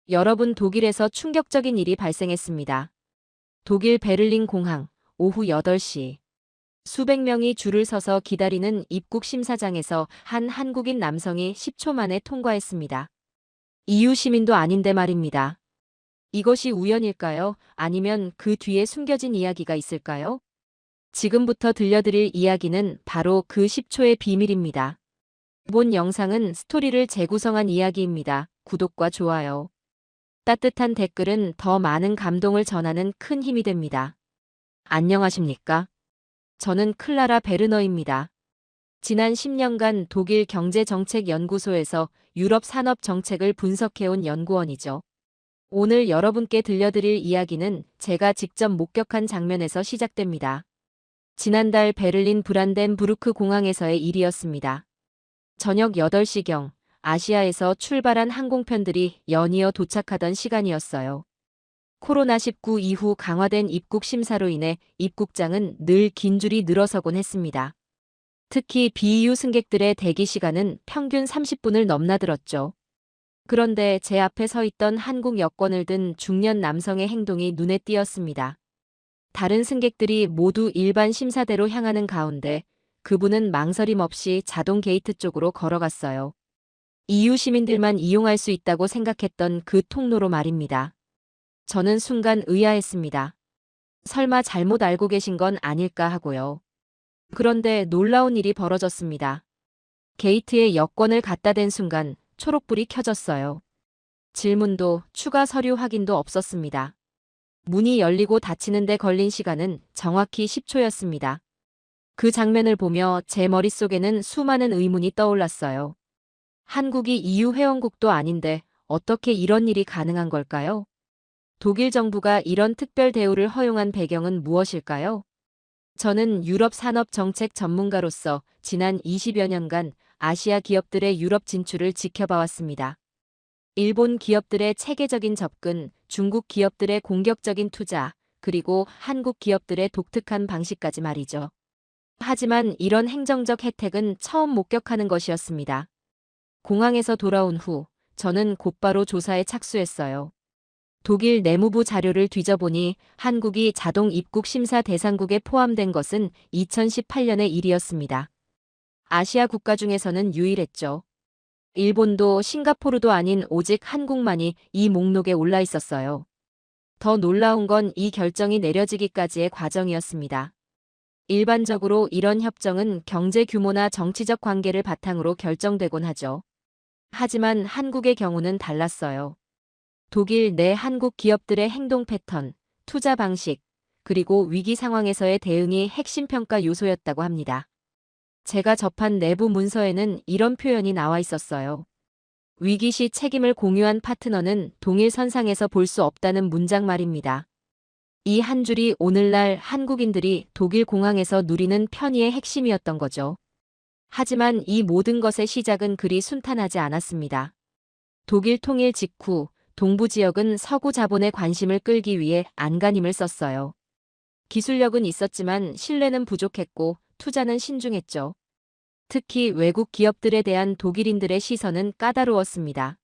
여러분, 독일에서 충격적인 일이 발생했습니다. 독일 베를린 공항, 오후 8시. 수백 명이 줄을 서서 기다리는 입국 심사장에서 한 한국인 남성이 10초 만에 통과했습니다. EU 시민도 아닌데 말입니다. 이것이 우연일까요? 아니면 그 뒤에 숨겨진 이야기가 있을까요? 지금부터 들려드릴 이야기는 바로 그 10초의 비밀입니다. 본 영상은 스토리를 재구성한 이야기입니다. 구독과 좋아요, 따뜻한 댓글은 더 많은 감동을 전하는 큰 힘이 됩니다. 안녕하십니까? 저는 클라라 베르너입니다. 지난 10년간 독일 경제정책연구소에서 유럽 산업 정책을 분석해온 연구원이죠. 오늘 여러분께 들려드릴 이야기는 제가 직접 목격한 장면에서 시작됩니다. 지난달 베를린 브란덴부르크 공항에서의 일이었습니다. 저녁 8시경 아시아에서 출발한 항공편들이 연이어 도착하던 시간이었어요. 코로나19 이후 강화된 입국 심사로 인해 입국장은 늘 긴 줄이 늘어서곤 했습니다. 특히 비EU 승객들의 대기 시간은 평균 30분을 넘나들었죠. 그런데 제 앞에 서 있던 한국 여권을 든 중년 남성의 행동이 눈에 띄었습니다. 다른 승객들이 모두 일반 심사대로 향하는 가운데 그분은 망설임 없이 자동 게이트 쪽으로 걸어갔어요. EU 시민들만 이용할 수 있다고 생각했던 그 통로로 말입니다. 저는 순간 의아했습니다. 설마 잘못 알고 계신 건 아닐까 하고요. 그런데 놀라운 일이 벌어졌습니다. 게이트에 여권을 갖다 댄 순간 초록불이 켜졌어요. 질문도 추가 서류 확인도 없었습니다. 문이 열리고 닫히는 데 걸린 시간은 정확히 10초였습니다. 그 장면을 보며 제 머릿속에는 수많은 의문이 떠올랐어요. 한국이 EU 회원국도 아닌데 어떻게 이런 일이 가능한 걸까요? 독일 정부가 이런 특별 대우를 허용한 배경은 무엇일까요? 저는 유럽 산업 정책 전문가로서 지난 20여 년간 아시아 기업들의 유럽 진출을 지켜봐왔습니다. 일본 기업들의 체계적인 접근, 중국 기업들의 공격적인 투자, 그리고 한국 기업들의 독특한 방식까지 말이죠. 하지만 이런 행정적 혜택은 처음 목격하는 것이었습니다. 공항에서 돌아온 후 저는 곧바로 조사에 착수했어요. 독일 내무부 자료를 뒤져보니 한국이 자동 입국 심사 대상국에 포함된 것은 2018년의 일이었습니다. 아시아 국가 중에서는 유일했죠. 일본도 싱가포르도 아닌 오직 한국만이 이 목록에 올라 있었어요. 더 놀라운 건 이 결정이 내려지기까지의 과정이었습니다. 일반적으로 이런 협정은 경제 규모나 정치적 관계를 바탕으로 결정되곤 하죠. 하지만 한국의 경우는 달랐어요. 독일 내 한국 기업들의 행동 패턴, 투자 방식, 그리고 위기 상황에서의 대응이 핵심 평가 요소였다고 합니다. 제가 접한 내부 문서에는 이런 표현이 나와 있었어요. 위기 시 책임을 공유한 파트너는 동일선상에서 볼 수 없다는 문장 말입니다. 이 한 줄이 오늘날 한국인들이 독일 공항에서 누리는 편의의 핵심이었던 거죠. 하지만 이 모든 것의 시작은 그리 순탄하지 않았습니다. 독일 통일 직후 동부 지역은 서구 자본의 관심을 끌기 위해 안간힘을 썼어요. 기술력은 있었지만 신뢰는 부족했고 투자는 신중했죠. 특히 외국 기업들에 대한 독일인들의 시선은 까다로웠습니다.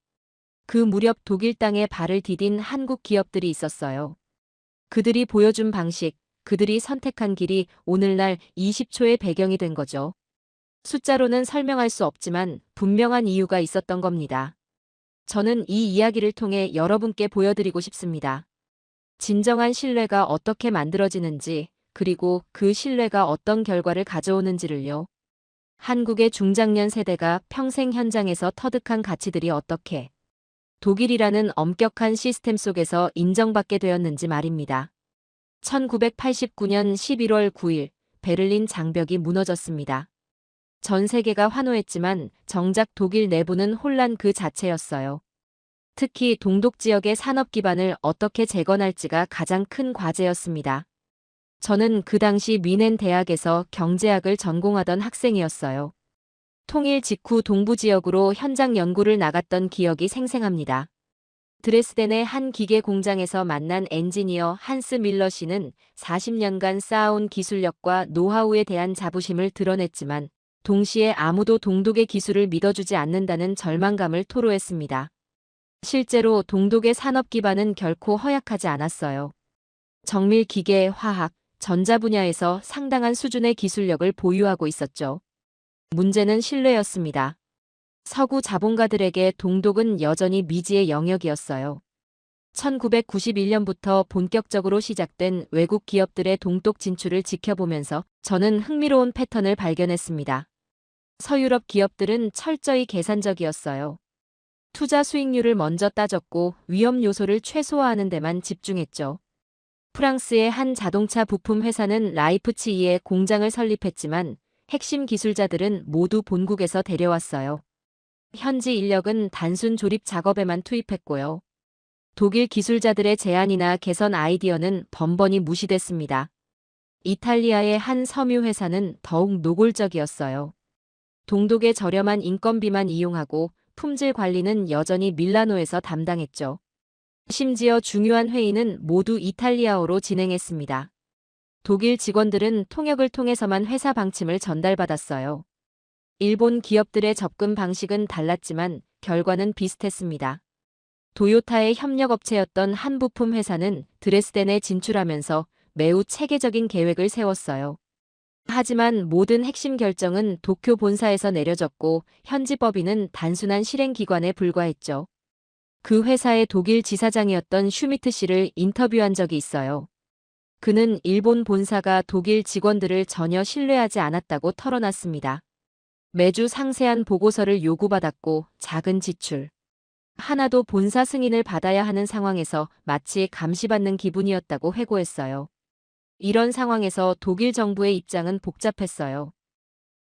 그 무렵 독일 땅에 발을 디딘 한국 기업들이 있었어요. 그들이 보여준 방식, 그들이 선택한 길이 오늘날 20초의 배경이 된 거죠. 숫자로는 설명할 수 없지만 분명한 이유가 있었던 겁니다. 저는 이 이야기를 통해 여러분께 보여드리고 싶습니다. 진정한 신뢰가 어떻게 만들어지는지, 그리고 그 신뢰가 어떤 결과를 가져오는지를요. 한국의 중장년 세대가 평생 현장에서 터득한 가치들이 어떻게 독일이라는 엄격한 시스템 속에서 인정받게 되었는지 말입니다. 1989년 11월 9일 베를린 장벽이 무너졌습니다. 전 세계가 환호했지만 정작 독일 내부는 혼란 그 자체였어요. 특히 동독 지역의 산업 기반을 어떻게 재건할지가 가장 큰 과제였습니다. 저는 그 당시 뮌헨 대학에서 경제학을 전공하던 학생이었어요. 통일 직후 동부 지역으로 현장 연구를 나갔던 기억이 생생합니다. 드레스덴의 한 기계 공장에서 만난 엔지니어 한스 밀러 씨는 40년간 쌓아온 기술력과 노하우에 대한 자부심을 드러냈지만 동시에 아무도 동독의 기술을 믿어주지 않는다는 절망감을 토로했습니다. 실제로 동독의 산업 기반은 결코 허약하지 않았어요. 정밀 기계, 화학, 전자 분야에서 상당한 수준의 기술력을 보유하고 있었죠. 문제는 신뢰였습니다. 서구 자본가들에게 동독은 여전히 미지의 영역이었어요. 1991년부터 본격적으로 시작된 외국 기업들의 동독 진출을 지켜보면서 저는 흥미로운 패턴을 발견했습니다. 서유럽 기업들은 철저히 계산적이었어요. 투자 수익률을 먼저 따졌고 위험 요소를 최소화하는 데만 집중했죠. 프랑스의 한 자동차 부품 회사는 라이프치히에 공장을 설립했지만 핵심 기술자들은 모두 본국에서 데려왔어요. 현지 인력은 단순 조립 작업에만 투입했고요. 독일 기술자들의 제안이나 개선 아이디어는 번번이 무시됐습니다. 이탈리아의 한 섬유 회사는 더욱 노골적이었어요. 동독의 저렴한 인건비만 이용하고 품질 관리는 여전히 밀라노에서 담당했죠. 심지어 중요한 회의는 모두 이탈리아어로 진행했습니다. 독일 직원들은 통역을 통해서만 회사 방침을 전달받았어요. 일본 기업들의 접근 방식은 달랐지만 결과는 비슷했습니다. 도요타의 협력업체였던 한 부품 회사는 드레스덴에 진출하면서 매우 체계적인 계획을 세웠어요. 하지만 모든 핵심 결정은 도쿄 본사에서 내려졌고 현지 법인은 단순한 실행기관에 불과했죠. 그 회사의 독일 지사장이었던 슈미트 씨를 인터뷰한 적이 있어요. 그는 일본 본사가 독일 직원들을 전혀 신뢰하지 않았다고 털어놨습니다. 매주 상세한 보고서를 요구받았고 작은 지출 하나도 본사 승인을 받아야 하는 상황에서 마치 감시받는 기분이었다고 회고했어요. 이런 상황에서 독일 정부의 입장은 복잡했어요.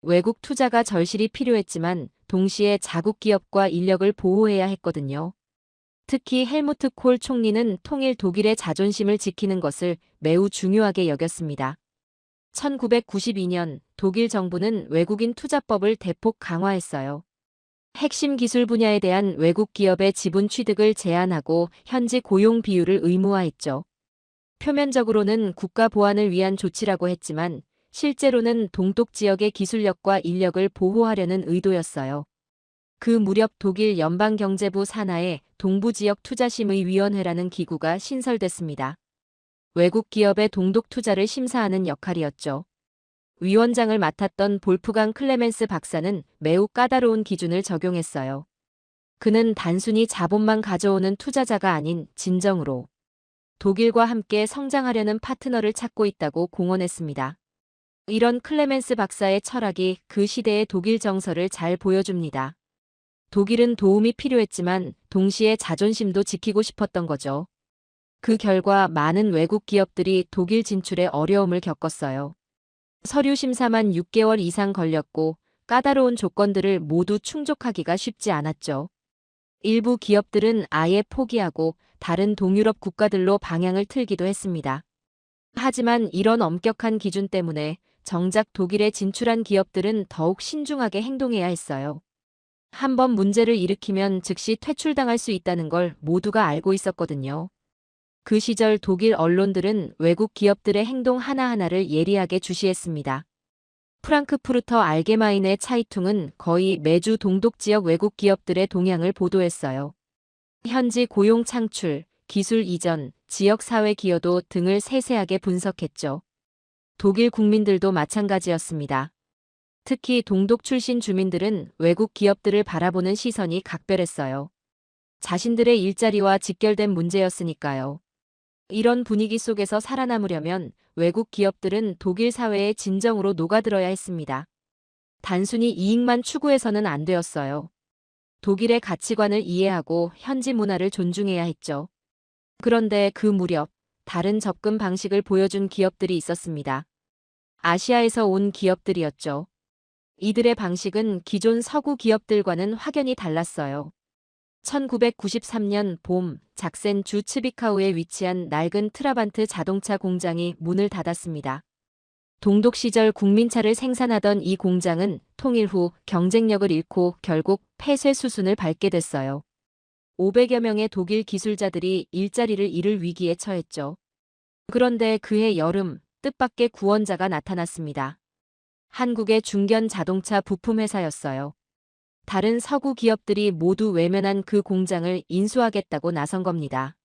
외국 투자가 절실히 필요했지만 동시에 자국 기업과 인력을 보호해야 했거든요. 특히 헬무트 콜 총리는 통일 독일의 자존심을 지키는 것을 매우 중요하게 여겼습니다. 1992년 독일 정부는 외국인 투자법을 대폭 강화했어요. 핵심 기술 분야에 대한 외국 기업의 지분 취득을 제한하고 현지 고용 비율을 의무화했죠. 표면적으로는 국가 보안을 위한 조치라고 했지만 실제로는 동독 지역의 기술력과 인력을 보호하려는 의도였어요. 그 무렵 독일 연방경제부 산하에 동부지역투자심의위원회라는 기구가 신설됐습니다. 외국 기업의 동독 투자를 심사하는 역할이었죠. 위원장을 맡았던 볼프강 클레멘스 박사는 매우 까다로운 기준을 적용했어요. 그는 단순히 자본만 가져오는 투자자가 아닌 진정으로 독일과 함께 성장하려는 파트너를 찾고 있다고 공언했습니다. 이런 클레멘스 박사의 철학이 그 시대의 독일 정서를 잘 보여줍니다. 독일은 도움이 필요했지만 동시에 자존심도 지키고 싶었던 거죠. 그 결과 많은 외국 기업들이 독일 진출에 어려움을 겪었어요. 서류 심사만 6개월 이상 걸렸고 까다로운 조건들을 모두 충족하기가 쉽지 않았죠. 일부 기업들은 아예 포기하고 다른 동유럽 국가들로 방향을 틀기도 했습니다. 하지만 이런 엄격한 기준 때문에 정작 독일에 진출한 기업들은 더욱 신중하게 행동해야 했어요. 한번 문제를 일으키면 즉시 퇴출당할 수 있다는 걸 모두가 알고 있었거든요. 그 시절 독일 언론들은 외국 기업들의 행동 하나하나를 예리하게 주시했습니다. 프랑크푸르터 알게마인의 차이퉁은 거의 매주 동독 지역 외국 기업들의 동향을 보도했어요. 현지 고용 창출, 기술 이전, 지역 사회 기여도 등을 세세하게 분석했죠. 독일 국민들도 마찬가지였습니다. 특히 동독 출신 주민들은 외국 기업들을 바라보는 시선이 각별했어요. 자신들의 일자리와 직결된 문제였으니까요. 이런 분위기 속에서 살아남으려면 외국 기업들은 독일 사회에 진정으로 녹아들어야 했습니다. 단순히 이익만 추구해서는 안 되었어요. 독일의 가치관을 이해하고 현지 문화를 존중해야 했죠. 그런데 그 무렵 다른 접근 방식을 보여준 기업들이 있었습니다. 아시아에서 온 기업들이었죠. 이들의 방식은 기존 서구 기업들과는 확연히 달랐어요. 1993년 봄 작센 주 츠비카우에 위치한 낡은 트라반트 자동차 공장이 문을 닫았습니다. 동독 시절 국민차를 생산하던 이 공장은 통일 후 경쟁력을 잃고 결국 폐쇄 수순을 밟게 됐어요. 500여 명의 독일 기술자들이 일자리를 잃을 위기에 처했죠. 그런데 그해 여름 뜻밖의 구원자가 나타났습니다. 한국의 중견 자동차 부품 회사였어요. 다른 서구 기업들이 모두 외면한 그 공장을 인수하겠다고 나선 겁니다.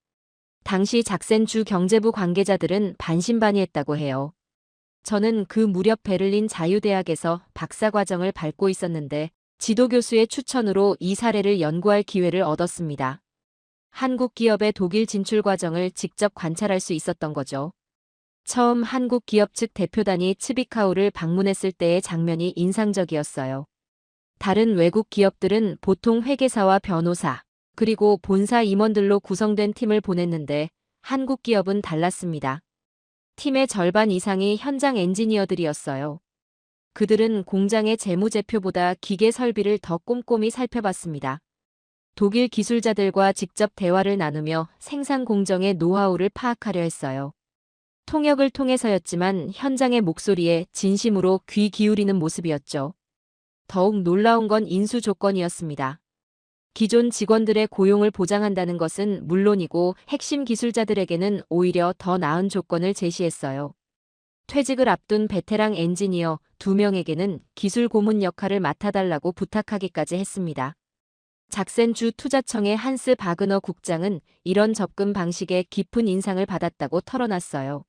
당시 작센주 경제부 관계자들은 반신반의했다고 해요. 저는 그 무렵 베를린 자유대학에서 박사과정을 밟고 있었는데 지도교수의 추천으로 이 사례를 연구할 기회를 얻었습니다. 한국 기업의 독일 진출 과정을 직접 관찰할 수 있었던 거죠. 처음 한국 기업 측 대표단이 츠비카우를 방문했을 때의 장면이 인상적이었어요. 다른 외국 기업들은 보통 회계사와 변호사, 그리고 본사 임원들로 구성된 팀을 보냈는데 한국 기업은 달랐습니다. 팀의 절반 이상이 현장 엔지니어들이었어요. 그들은 공장의 재무제표보다 기계 설비를 더 꼼꼼히 살펴봤습니다. 독일 기술자들과 직접 대화를 나누며 생산 공정의 노하우를 파악하려 했어요. 통역을 통해서였지만 현장의 목소리에 진심으로 귀 기울이는 모습이었죠. 더욱 놀라운 건 인수 조건이었습니다. 기존 직원들의 고용을 보장한다는 것은 물론이고 핵심 기술자들에게는 오히려 더 나은 조건을 제시했어요. 퇴직을 앞둔 베테랑 엔지니어 2명에게는 기술 고문 역할을 맡아달라고 부탁하기까지 했습니다. 작센주 투자청의 한스 바그너 국장은 이런 접근 방식에 깊은 인상을 받았다고 털어놨어요.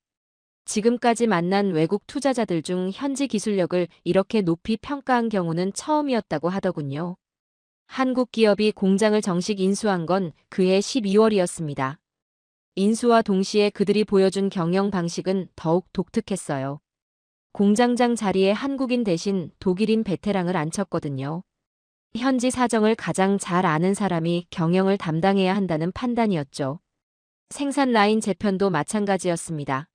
지금까지 만난 외국 투자자들 중 현지 기술력을 이렇게 높이 평가한 경우는 처음이었다고 하더군요. 한국 기업이 공장을 정식 인수한 건 그해 12월이었습니다. 인수와 동시에 그들이 보여준 경영 방식은 더욱 독특했어요. 공장장 자리에 한국인 대신 독일인 베테랑을 앉혔거든요. 현지 사정을 가장 잘 아는 사람이 경영을 담당해야 한다는 판단이었죠. 생산 라인 재편도 마찬가지였습니다.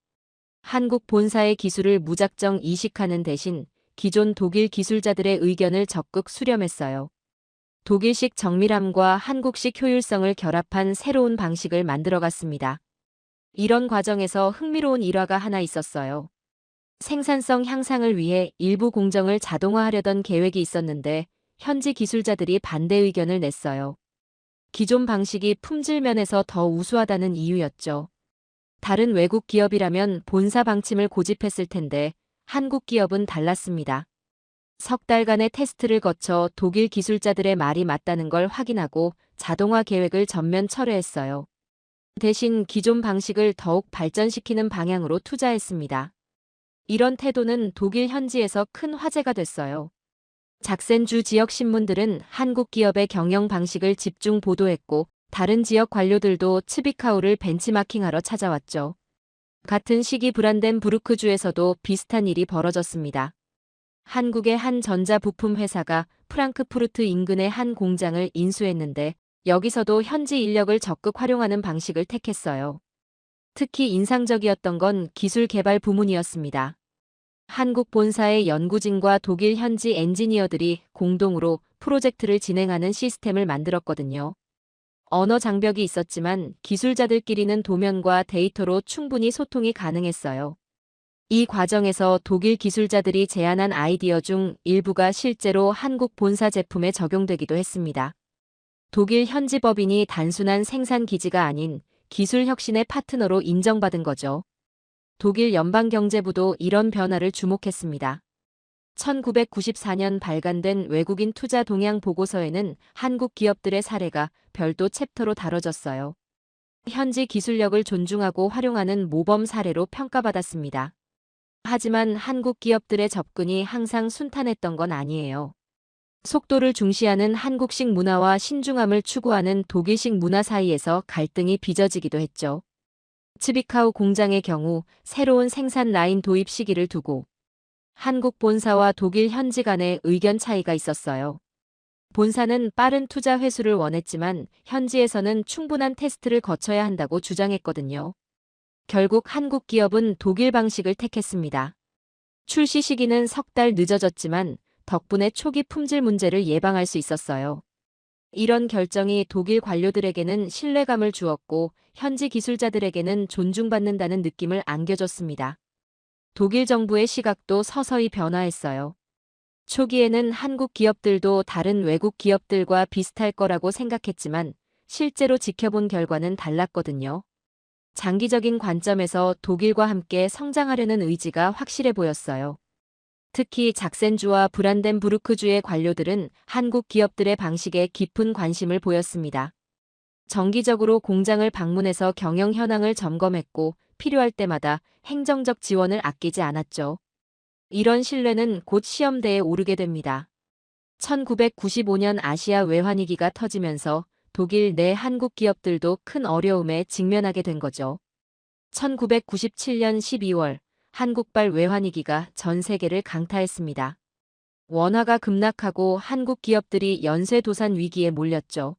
한국 본사의 기술을 무작정 이식하는 대신 기존 독일 기술자들의 의견을 적극 수렴했어요. 독일식 정밀함과 한국식 효율성을 결합한 새로운 방식을 만들어갔습니다. 이런 과정에서 흥미로운 일화가 하나 있었어요. 생산성 향상을 위해 일부 공정을 자동화하려던 계획이 있었는데 현지 기술자들이 반대 의견을 냈어요. 기존 방식이 품질 면에서 더 우수하다는 이유였죠. 다른 외국 기업이라면 본사 방침을 고집했을 텐데 한국 기업은 달랐습니다. 석 달간의 테스트를 거쳐 독일 기술자들의 말이 맞다는 걸 확인하고 자동화 계획을 전면 철회했어요. 대신 기존 방식을 더욱 발전시키는 방향으로 투자했습니다. 이런 태도는 독일 현지에서 큰 화제가 됐어요. 작센주 지역 신문들은 한국 기업의 경영 방식을 집중 보도했고 다른 지역 관료들도 츠비카우를 벤치마킹하러 찾아왔죠. 같은 시기 브란덴부르크주에서도 비슷한 일이 벌어졌습니다. 한국의 한 전자부품 회사가 프랑크푸르트 인근의 한 공장을 인수했는데 여기서도 현지 인력을 적극 활용하는 방식을 택했어요. 특히 인상적이었던 건 기술 개발 부문이었습니다. 한국 본사의 연구진과 독일 현지 엔지니어들이 공동으로 프로젝트를 진행하는 시스템을 만들었거든요. 언어 장벽이 있었지만 기술자들끼리는 도면과 데이터로 충분히 소통이 가능했어요. 이 과정에서 독일 기술자들이 제안한 아이디어 중 일부가 실제로 한국 본사 제품에 적용되기도 했습니다. 독일 현지 법인이 단순한 생산 기지가 아닌 기술 혁신의 파트너로 인정받은 거죠. 독일 연방경제부도 이런 변화를 주목했습니다. 1994년 발간된 외국인 투자 동향 보고서에는 한국 기업들의 사례가 별도 챕터로 다뤄졌어요. 현지 기술력을 존중하고 활용하는 모범 사례로 평가받았습니다. 하지만 한국 기업들의 접근이 항상 순탄했던 건 아니에요. 속도를 중시하는 한국식 문화와 신중함을 추구하는 독일식 문화 사이에서 갈등이 빚어지기도 했죠. 츠비카우 공장의 경우 새로운 생산 라인 도입 시기를 두고 한국 본사와 독일 현지 간의 의견 차이가 있었어요. 본사는 빠른 투자 회수를 원했지만 현지에서는 충분한 테스트를 거쳐야 한다고 주장했거든요. 결국 한국 기업은 독일 방식을 택했습니다. 출시 시기는 석 달 늦어졌지만 덕분에 초기 품질 문제를 예방할 수 있었어요. 이런 결정이 독일 관료들에게는 신뢰감을 주었고 현지 기술자들에게는 존중받는다는 느낌을 안겨줬습니다. 독일 정부의 시각도 서서히 변화했어요. 초기에는 한국 기업들도 다른 외국 기업들과 비슷할 거라고 생각했지만 실제로 지켜본 결과는 달랐거든요. 장기적인 관점에서 독일과 함께 성장하려는 의지가 확실해 보였어요. 특히 작센주와 브란덴부르크주의 관료들은 한국 기업들의 방식에 깊은 관심을 보였습니다. 정기적으로 공장을 방문해서 경영 현황을 점검했고 필요할 때마다 행정적 지원을 아끼지 않았죠. 이런 신뢰는 곧 시험대에 오르게 됩니다. 1995년 아시아 외환위기가 터지면서 독일 내 한국 기업들도 큰 어려움에 직면하게 된 거죠. 1997년 12월 한국발 외환위기가 전 세계를 강타했습니다. 원화가 급락하고 한국 기업들이 연쇄도산 위기에 몰렸죠.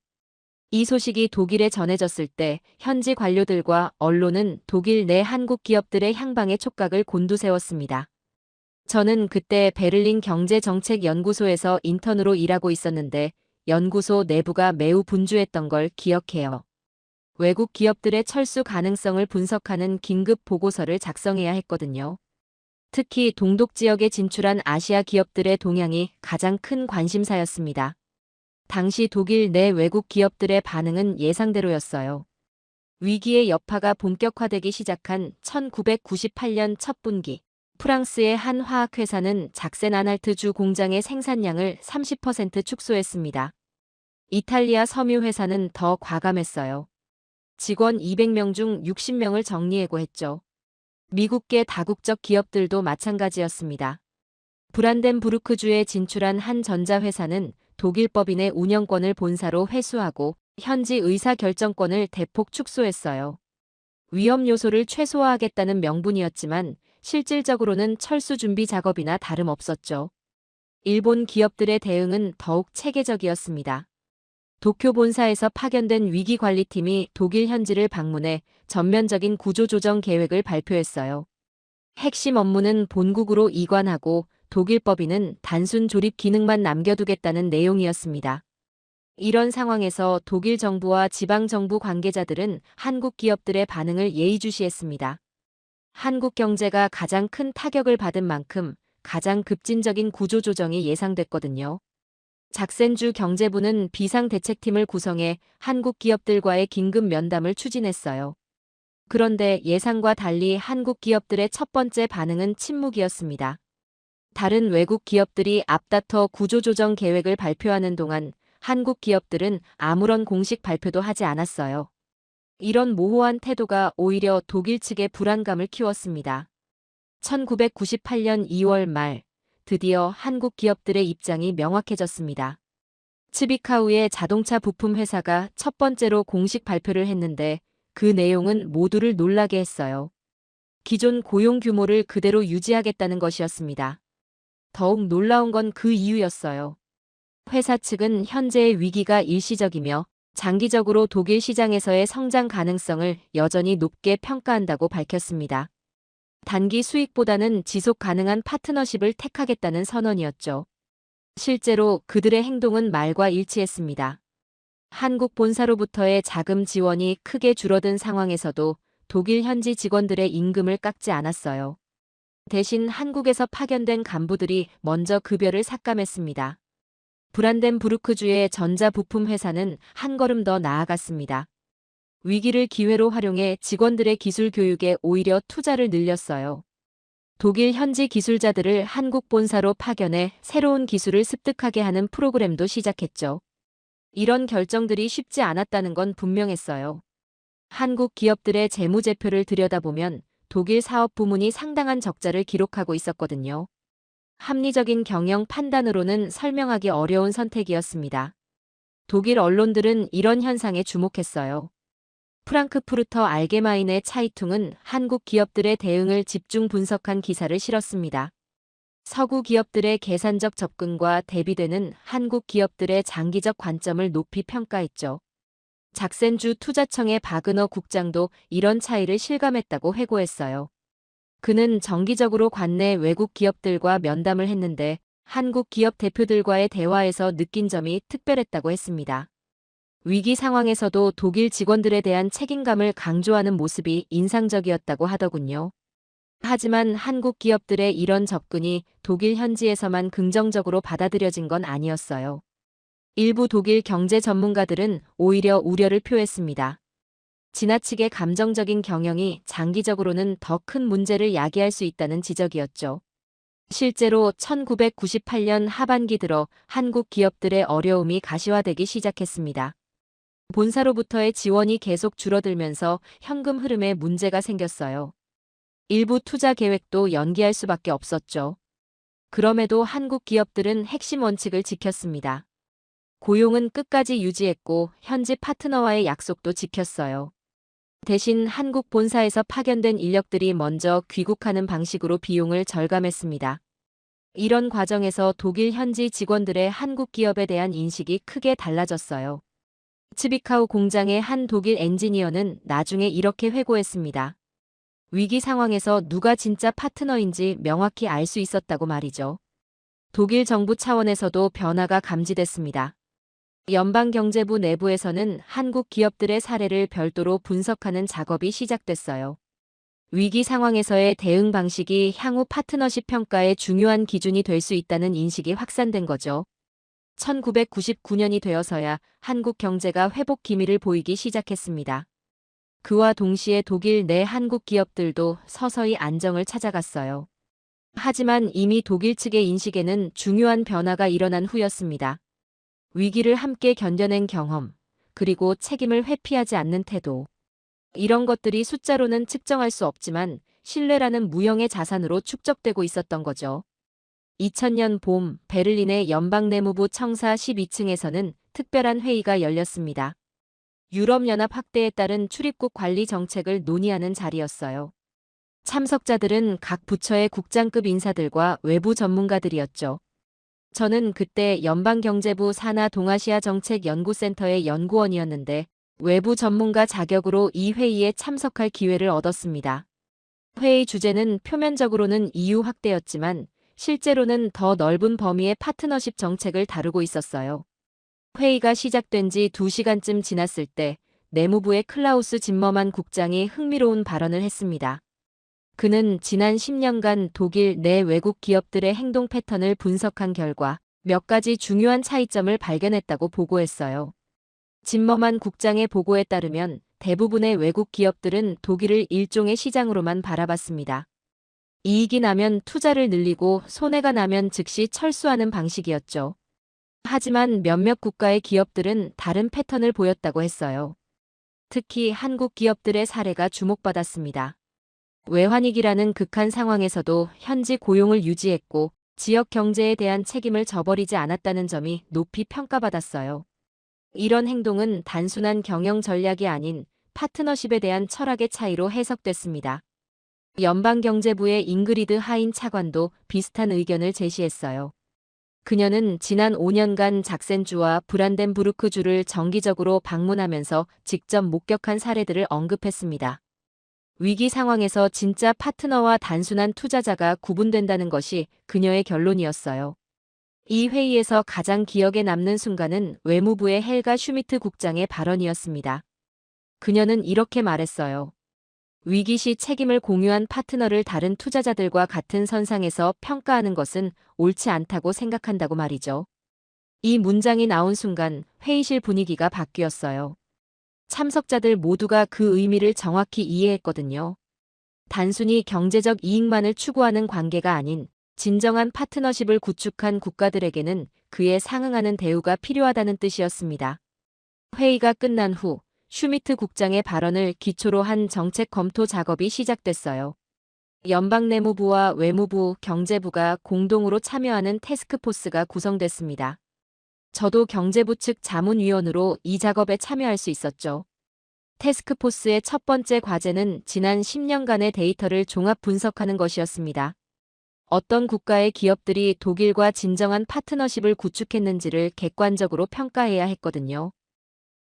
이 소식이 독일에 전해졌을 때 현지 관료들과 언론은 독일 내 한국 기업들의 향방의 촉각을 곤두세웠습니다. 저는 그때 베를린 경제정책연구소에서 인턴으로 일하고 있었는데 연구소 내부가 매우 분주했던 걸 기억해요. 외국 기업들의 철수 가능성을 분석하는 긴급 보고서를 작성해야 했거든요. 특히 동독 지역에 진출한 아시아 기업들의 동향이 가장 큰 관심사였습니다. 당시 독일 내 외국 기업들의 반응은 예상대로였어요. 위기의 여파가 본격화되기 시작한 1998년 첫 분기, 프랑스의 한 화학회사는 작센-안할트주 공장의 생산량을 30% 축소했습니다. 이탈리아 섬유회사는 더 과감했어요. 직원 200명 중 60명을 정리해고했죠. 미국계 다국적 기업들도 마찬가지였습니다. 브란덴부르크주에 진출한 한 전자회사는 독일 법인의 운영권을 본사로 회수하고 현지 의사결정권을 대폭 축소했어요. 위험 요소를 최소화하겠다는 명분이었지만 실질적으로는 철수 준비 작업이나 다름없었죠. 일본 기업들의 대응은 더욱 체계적이었습니다. 도쿄 본사에서 파견된 위기관리팀이 독일 현지를 방문해 전면적인 구조조정 계획을 발표했어요. 핵심 업무는 본국으로 이관하고 독일 법인은 단순 조립 기능만 남겨두겠다는 내용이었습니다. 이런 상황에서 독일 정부와 지방정부 관계자들은 한국 기업들의 반응을 예의주시했습니다. 한국 경제가 가장 큰 타격을 받은 만큼 가장 급진적인 구조조정이 예상됐거든요. 작센주 경제부는 비상대책팀을 구성해 한국 기업들과의 긴급 면담을 추진했어요. 그런데 예상과 달리 한국 기업들의 첫 번째 반응은 침묵이었습니다. 다른 외국 기업들이 앞다퉈 구조조정 계획을 발표하는 동안 한국 기업들은 아무런 공식 발표도 하지 않았어요. 이런 모호한 태도가 오히려 독일 측의 불안감을 키웠습니다. 1998년 2월 말, 드디어 한국 기업들의 입장이 명확해졌습니다. 츠비카우의 자동차 부품 회사가 첫 번째로 공식 발표를 했는데 그 내용은 모두를 놀라게 했어요. 기존 고용 규모를 그대로 유지하겠다는 것이었습니다. 더욱 놀라운 건 그 이유였어요. 회사 측은 현재의 위기가 일시적이며 장기적으로 독일 시장에서의 성장 가능성을 여전히 높게 평가한다고 밝혔습니다. 단기 수익보다는 지속 가능한 파트너십을 택하겠다는 선언이었죠. 실제로 그들의 행동은 말과 일치했습니다. 한국 본사로부터의 자금 지원이 크게 줄어든 상황에서도 독일 현지 직원들의 임금을 깎지 않았어요. 대신 한국에서 파견된 간부들이 먼저 급여를 삭감했습니다. 브란덴부르크주의 전자부품 회사는 한 걸음 더 나아갔습니다. 위기를 기회로 활용해 직원들의 기술 교육에 오히려 투자를 늘렸어요. 독일 현지 기술자들을 한국 본사로 파견해 새로운 기술을 습득하게 하는 프로그램도 시작했죠. 이런 결정들이 쉽지 않았다는 건 분명했어요. 한국 기업들의 재무제표를 들여다보면 독일 사업 부문이 상당한 적자를 기록하고 있었거든요. 합리적인 경영 판단으로는 설명하기 어려운 선택이었습니다. 독일 언론들은 이런 현상에 주목했어요. 프랑크푸르터 알게마인의 차이퉁은 한국 기업들의 대응을 집중 분석한 기사를 실었습니다. 서구 기업들의 계산적 접근과 대비되는 한국 기업들의 장기적 관점을 높이 평가했죠. 작센주 투자청의 바그너 국장도 이런 차이를 실감했다고 회고했어요. 그는 정기적으로 관내 외국 기업들과 면담을 했는데 한국 기업 대표들과의 대화에서 느낀 점이 특별했다고 했습니다. 위기 상황에서도 독일 직원들에 대한 책임감을 강조하는 모습이 인상적이었다고 하더군요. 하지만 한국 기업들의 이런 접근이 독일 현지에서만 긍정적으로 받아들여진 건 아니었어요. 일부 독일 경제 전문가들은 오히려 우려를 표했습니다. 지나치게 감정적인 경영이 장기적으로는 더 큰 문제를 야기할 수 있다는 지적이었죠. 실제로 1998년 하반기 들어 한국 기업들의 어려움이 가시화되기 시작했습니다. 본사로부터의 지원이 계속 줄어들면서 현금 흐름에 문제가 생겼어요. 일부 투자 계획도 연기할 수밖에 없었죠. 그럼에도 한국 기업들은 핵심 원칙을 지켰습니다. 고용은 끝까지 유지했고 현지 파트너와의 약속도 지켰어요. 대신 한국 본사에서 파견된 인력들이 먼저 귀국하는 방식으로 비용을 절감했습니다. 이런 과정에서 독일 현지 직원들의 한국 기업에 대한 인식이 크게 달라졌어요. 츠비카우 공장의 한 독일 엔지니어는 나중에 이렇게 회고했습니다. 위기 상황에서 누가 진짜 파트너인지 명확히 알 수 있었다고 말이죠. 독일 정부 차원에서도 변화가 감지됐습니다. 연방경제부 내부에서는 한국 기업들의 사례를 별도로 분석하는 작업이 시작됐어요. 위기 상황에서의 대응 방식이 향후 파트너십 평가의 중요한 기준이 될 수 있다는 인식이 확산된 거죠. 1999년이 되어서야 한국 경제가 회복 기미를 보이기 시작했습니다. 그와 동시에 독일 내 한국 기업들도 서서히 안정을 찾아갔어요. 하지만 이미 독일 측의 인식에는 중요한 변화가 일어난 후였습니다. 위기를 함께 견뎌낸 경험, 그리고 책임을 회피하지 않는 태도. 이런 것들이 숫자로는 측정할 수 없지만 신뢰라는 무형의 자산으로 축적되고 있었던 거죠. 2000년 봄 베를린의 연방내무부 청사 12층에서는 특별한 회의가 열렸습니다. 유럽연합 확대에 따른 출입국 관리 정책을 논의하는 자리였어요. 참석자들은 각 부처의 국장급 인사들과 외부 전문가들이었죠. 저는 그때 연방경제부 산하 동아시아 정책연구센터의 연구원이었는데 외부 전문가 자격으로 이 회의에 참석할 기회를 얻었습니다. 회의 주제는 표면적으로는 EU 확대였지만 실제로는 더 넓은 범위의 파트너십 정책을 다루고 있었어요. 회의가 시작된 지 2시간쯤 지났을 때 내무부의 클라우스 짐머만 국장이 흥미로운 발언을 했습니다. 그는 지난 10년간 독일 내 외국 기업들의 행동 패턴을 분석한 결과 몇 가지 중요한 차이점을 발견했다고 보고했어요. 짐머만 국장의 보고에 따르면 대부분의 외국 기업들은 독일을 일종의 시장으로만 바라봤습니다. 이익이 나면 투자를 늘리고 손해가 나면 즉시 철수하는 방식이었죠. 하지만 몇몇 국가의 기업들은 다른 패턴을 보였다고 했어요. 특히 한국 기업들의 사례가 주목받았습니다. 외환위기라는 극한 상황에서도 현지 고용을 유지했고 지역 경제에 대한 책임을 저버리지 않았다는 점이 높이 평가받았어요. 이런 행동은 단순한 경영 전략이 아닌 파트너십에 대한 철학의 차이로 해석됐습니다. 연방경제부의 잉그리드 하인 차관도 비슷한 의견을 제시했어요. 그녀는 지난 5년간 작센주와 브란덴부르크주를 정기적으로 방문하면서 직접 목격한 사례들을 언급했습니다. 위기 상황에서 진짜 파트너와 단순한 투자자가 구분된다는 것이 그녀의 결론이었어요. 이 회의에서 가장 기억에 남는 순간은 외무부의 헬가 슈미트 국장의 발언이었습니다. 그녀는 이렇게 말했어요. 위기 시 책임을 공유한 파트너를 다른 투자자들과 같은 선상에서 평가하는 것은 옳지 않다고 생각한다고 말이죠. 이 문장이 나온 순간 회의실 분위기가 바뀌었어요. 참석자들 모두가 그 의미를 정확히 이해했거든요. 단순히 경제적 이익만을 추구하는 관계가 아닌 진정한 파트너십을 구축한 국가들에게는 그에 상응하는 대우가 필요하다는 뜻이었습니다. 회의가 끝난 후 슈미트 국장의 발언을 기초로 한 정책 검토 작업이 시작됐어요. 연방내무부와 외무부, 경제부가 공동으로 참여하는 태스크포스가 구성됐습니다. 저도 경제부 측 자문위원으로 이 작업에 참여할 수 있었죠. 태스크포스의 첫 번째 과제는 지난 10년간의 데이터를 종합 분석하는 것이었습니다. 어떤 국가의 기업들이 독일과 진정한 파트너십을 구축했는지를 객관적으로 평가해야 했거든요.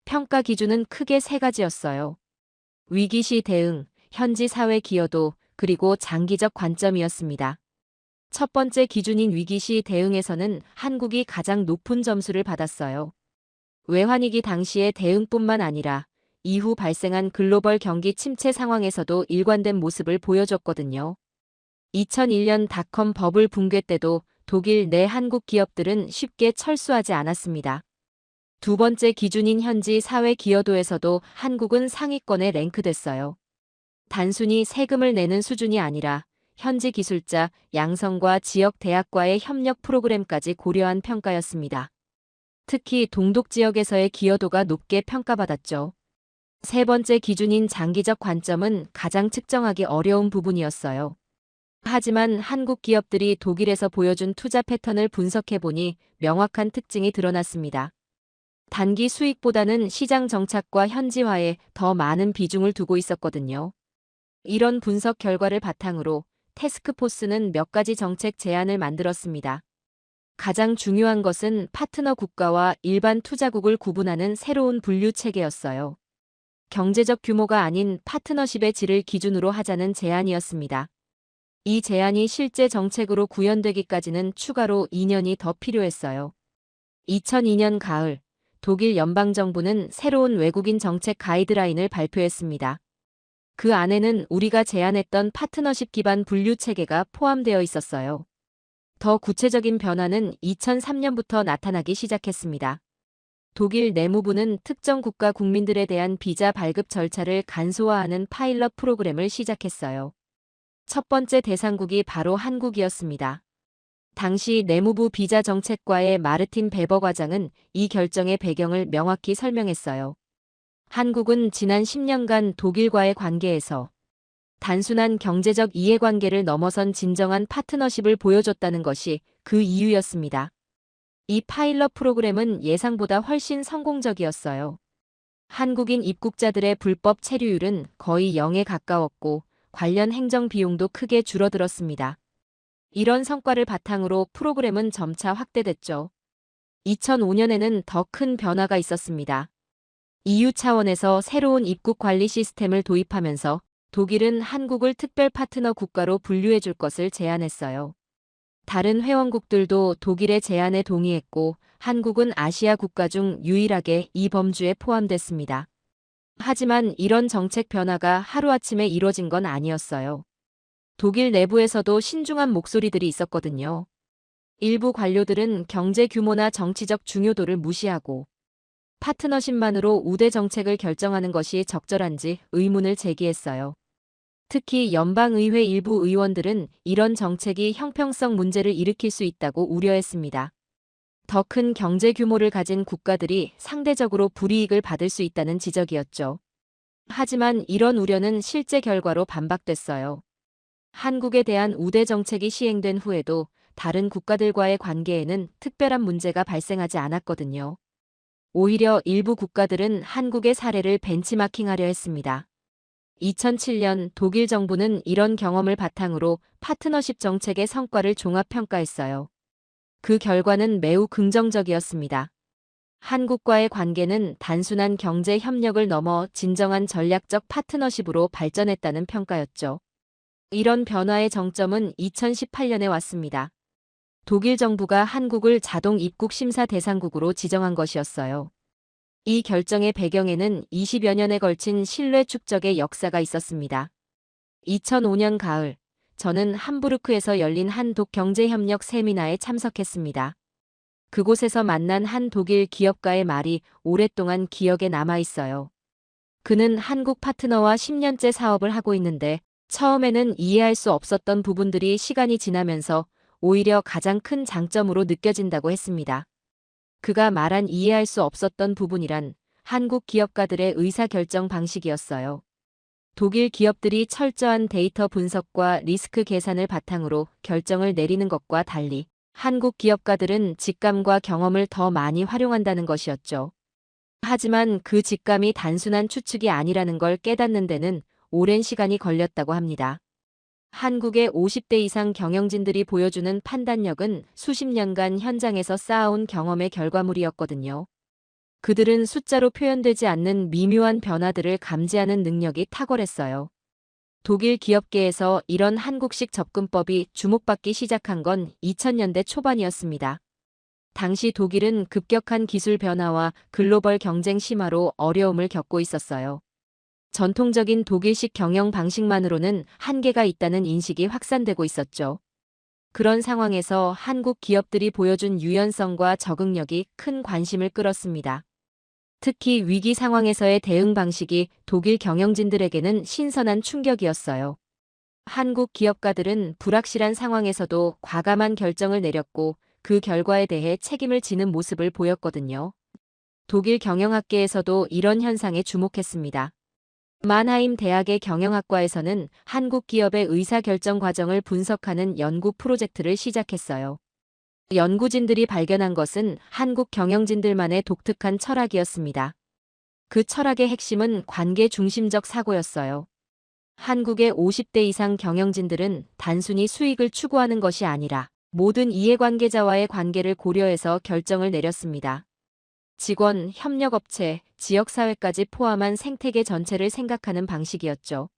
평가 기준은 크게 세 가지였어요. 위기 시 대응, 현지 사회 기여도, 그리고 장기적 관점이었습니다. 첫 번째 기준인 위기 시 대응에서는 한국이 가장 높은 점수를 받았어요. 외환위기 당시의 대응뿐만 아니라 이후 발생한 글로벌 경기 침체 상황에서도 일관된 모습을 보여줬거든요. 2001년 닷컴 버블 붕괴 때도 독일 내 한국 기업들은 쉽게 철수하지 않았습니다. 두 번째 기준인 현지 사회 기여도에서도 한국은 상위권에 랭크됐어요. 단순히 세금을 내는 수준이 아니라 현지 기술자, 양성과 지역 대학과의 협력 프로그램까지 고려한 평가였습니다. 특히 동독 지역에서의 기여도가 높게 평가받았죠. 세 번째 기준인 장기적 관점은 가장 측정하기 어려운 부분이었어요. 하지만 한국 기업들이 독일에서 보여준 투자 패턴을 분석해보니 명확한 특징이 드러났습니다. 단기 수익보다는 시장 정착과 현지화에 더 많은 비중을 두고 있었거든요. 이런 분석 결과를 바탕으로 태스크포스는 몇 가지 정책 제안을 만들었습니다. 가장 중요한 것은 파트너 국가와 일반 투자국을 구분하는 새로운 분류 체계였어요. 경제적 규모가 아닌 파트너십의 질을 기준으로 하자는 제안이었습니다. 이 제안이 실제 정책으로 구현되기까지는 추가로 2년이 더 필요했어요. 2002년 가을, 독일 연방정부는 새로운 외국인 정책 가이드라인을 발표했습니다. 그 안에는 우리가 제안했던 파트너십 기반 분류 체계가 포함되어 있었어요. 더 구체적인 변화는 2003년부터 나타나기 시작했습니다. 독일 내무부는 특정 국가 국민들에 대한 비자 발급 절차를 간소화하는 파일럿 프로그램을 시작했어요. 첫 번째 대상국이 바로 한국이었습니다. 당시 내무부 비자정책과의 마르틴 베버 과장은 이 결정의 배경을 명확히 설명했어요. 한국은 지난 10년간 독일과의 관계에서 단순한 경제적 이해관계를 넘어선 진정한 파트너십을 보여줬다는 것이 그 이유였습니다. 이 파일럿 프로그램은 예상보다 훨씬 성공적이었어요. 한국인 입국자들의 불법 체류율은 거의 0에 가까웠고 관련 행정 비용도 크게 줄어들었습니다. 이런 성과를 바탕으로 프로그램은 점차 확대됐죠. 2005년에는 더 큰 변화가 있었습니다. EU 차원에서 새로운 입국 관리 시스템을 도입하면서 독일은 한국을 특별 파트너 국가로 분류해 줄 것을 제안했어요. 다른 회원국들도 독일의 제안에 동의했고 한국은 아시아 국가 중 유일하게 이 범주에 포함됐습니다. 하지만 이런 정책 변화가 하루아침에 이뤄진 건 아니었어요. 독일 내부에서도 신중한 목소리들이 있었거든요. 일부 관료들은 경제 규모나 정치적 중요도를 무시하고 파트너십만으로 우대 정책을 결정하는 것이 적절한지 의문을 제기했어요. 특히 연방의회 일부 의원들은 이런 정책이 형평성 문제를 일으킬 수 있다고 우려했습니다. 더 큰 경제 규모를 가진 국가들이 상대적으로 불이익을 받을 수 있다는 지적이었죠. 하지만 이런 우려는 실제 결과로 반박됐어요. 한국에 대한 우대 정책이 시행된 후에도 다른 국가들과의 관계에는 특별한 문제가 발생하지 않았거든요. 오히려 일부 국가들은 한국의 사례를 벤치마킹하려 했습니다. 2007년 독일 정부는 이런 경험을 바탕으로 파트너십 정책의 성과를 종합평가했어요. 그 결과는 매우 긍정적이었습니다. 한국과의 관계는 단순한 경제 협력을 넘어 진정한 전략적 파트너십으로 발전했다는 평가였죠. 이런 변화의 정점은 2018년에 왔습니다. 독일 정부가 한국을 자동 입국 심사 대상국으로 지정한 것이었어요. 이 결정의 배경에는 20여 년에 걸친 신뢰 축적의 역사가 있었습니다. 2005년 가을, 저는 함부르크에서 열린 한독 경제협력 세미나에 참석했습니다. 그곳에서 만난 한 독일 기업가의 말이 오랫동안 기억에 남아 있어요. 그는 한국 파트너와 10년째 사업을 하고 있는데 처음에는 이해할 수 없었던 부분들이 시간이 지나면서 오히려 가장 큰 장점으로 느껴진다고 했습니다. 그가 말한 이해할 수 없었던 부분이란 한국 기업가들의 의사결정 방식이었어요. 독일 기업들이 철저한 데이터 분석과 리스크 계산을 바탕으로 결정을 내리는 것과 달리 한국 기업가들은 직감과 경험을 더 많이 활용한다는 것이었죠. 하지만 그 직감이 단순한 추측이 아니라는 걸 깨닫는 데는 오랜 시간이 걸렸다고 합니다. 한국의 50대 이상 경영진들이 보여주는 판단력은 수십 년간 현장에서 쌓아온 경험의 결과물이었거든요. 그들은 숫자로 표현되지 않는 미묘한 변화들을 감지하는 능력이 탁월했어요. 독일 기업계에서 이런 한국식 접근법이 주목받기 시작한 건 2000년대 초반이었습니다. 당시 독일은 급격한 기술 변화와 글로벌 경쟁 심화로 어려움을 겪고 있었어요. 전통적인 독일식 경영 방식만으로는 한계가 있다는 인식이 확산되고 있었죠. 그런 상황에서 한국 기업들이 보여준 유연성과 적응력이 큰 관심을 끌었습니다. 특히 위기 상황에서의 대응 방식이 독일 경영진들에게는 신선한 충격이었어요. 한국 기업가들은 불확실한 상황에서도 과감한 결정을 내렸고 그 결과에 대해 책임을 지는 모습을 보였거든요. 독일 경영학계에서도 이런 현상에 주목했습니다. 만하임 대학의 경영학과에서는 한국 기업의 의사결정 과정을 분석하는 연구 프로젝트를 시작했어요. 연구진들이 발견한 것은 한국 경영진들만의 독특한 철학이었습니다. 그 철학의 핵심은 관계 중심적 사고였어요. 한국의 50대 이상 경영진들은 단순히 수익을 추구하는 것이 아니라 모든 이해관계자와의 관계를 고려해서 결정을 내렸습니다. 직원, 협력업체, 지역사회까지 포함한 생태계 전체를 생각하는 방식이었죠.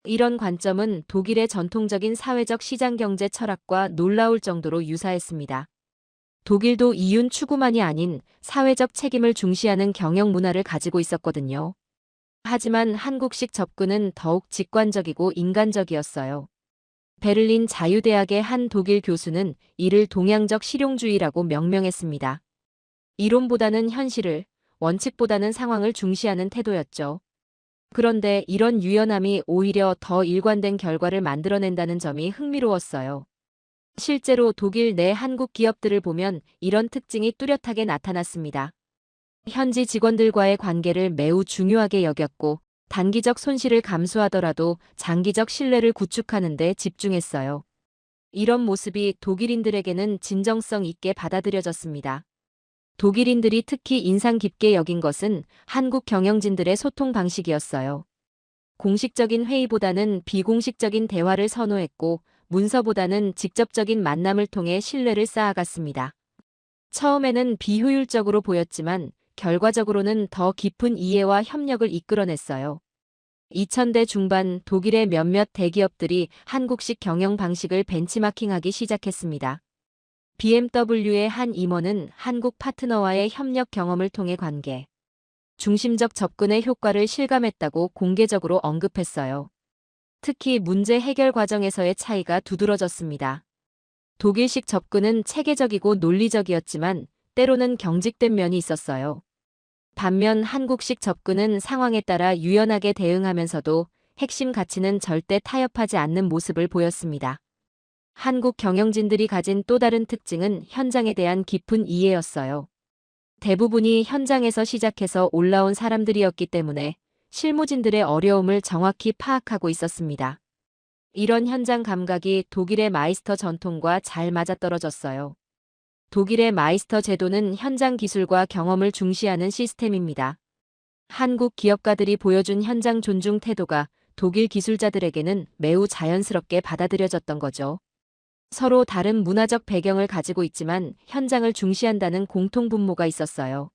이런 관점은 독일의 전통적인 사회적 시장경제 철학과 놀라울 정도로 유사했습니다. 독일도 이윤 추구만이 아닌 사회적 책임을 중시하는 경영 문화를 가지고 있었거든요. 하지만 한국식 접근은 더욱 직관적이고 인간적이었어요. 베를린 자유대학의 한 독일 교수는 이를 동양적 실용주의라고 명명했습니다. 이론보다는 현실을, 원칙보다는 상황을 중시하는 태도였죠. 그런데 이런 유연함이 오히려 더 일관된 결과를 만들어낸다는 점이 흥미로웠어요. 실제로 독일 내 한국 기업들을 보면 이런 특징이 뚜렷하게 나타났습니다. 현지 직원들과의 관계를 매우 중요하게 여겼고 단기적 손실을 감수하더라도 장기적 신뢰를 구축하는 데 집중했어요. 이런 모습이 독일인들에게는 진정성 있게 받아들여졌습니다. 독일인들이 특히 인상 깊게 여긴 것은 한국 경영진들의 소통 방식이었어요. 공식적인 회의보다는 비공식적인 대화를 선호했고 문서보다는 직접적인 만남을 통해 신뢰를 쌓아갔습니다. 처음에는 비효율적으로 보였지만 결과적으로는 더 깊은 이해와 협력을 이끌어냈어요. 2000대 중반 독일의 몇몇 대기업들이 한국식 경영 방식을 벤치마킹하기 시작했습니다. BMW의 한 임원은 한국 파트너와의 협력 경험을 통해 관계 중심적 접근의 효과를 실감했다고 공개적으로 언급했어요. 특히 문제 해결 과정에서의 차이가 두드러졌습니다. 독일식 접근은 체계적이고 논리적이었지만 때로는 경직된 면이 있었어요. 반면 한국식 접근은 상황에 따라 유연하게 대응하면서도 핵심 가치는 절대 타협하지 않는 모습을 보였습니다. 한국 경영진들이 가진 또 다른 특징은 현장에 대한 깊은 이해였어요. 대부분이 현장에서 시작해서 올라온 사람들이었기 때문에 실무진들의 어려움을 정확히 파악하고 있었습니다. 이런 현장 감각이 독일의 마이스터 전통과 잘 맞아떨어졌어요. 독일의 마이스터 제도는 현장 기술과 경험을 중시하는 시스템입니다. 한국 기업가들이 보여준 현장 존중 태도가 독일 기술자들에게는 매우 자연스럽게 받아들여졌던 거죠. 서로 다른 문화적 배경을 가지고 있지만 현장을 중시한다는 공통분모가 있었어요.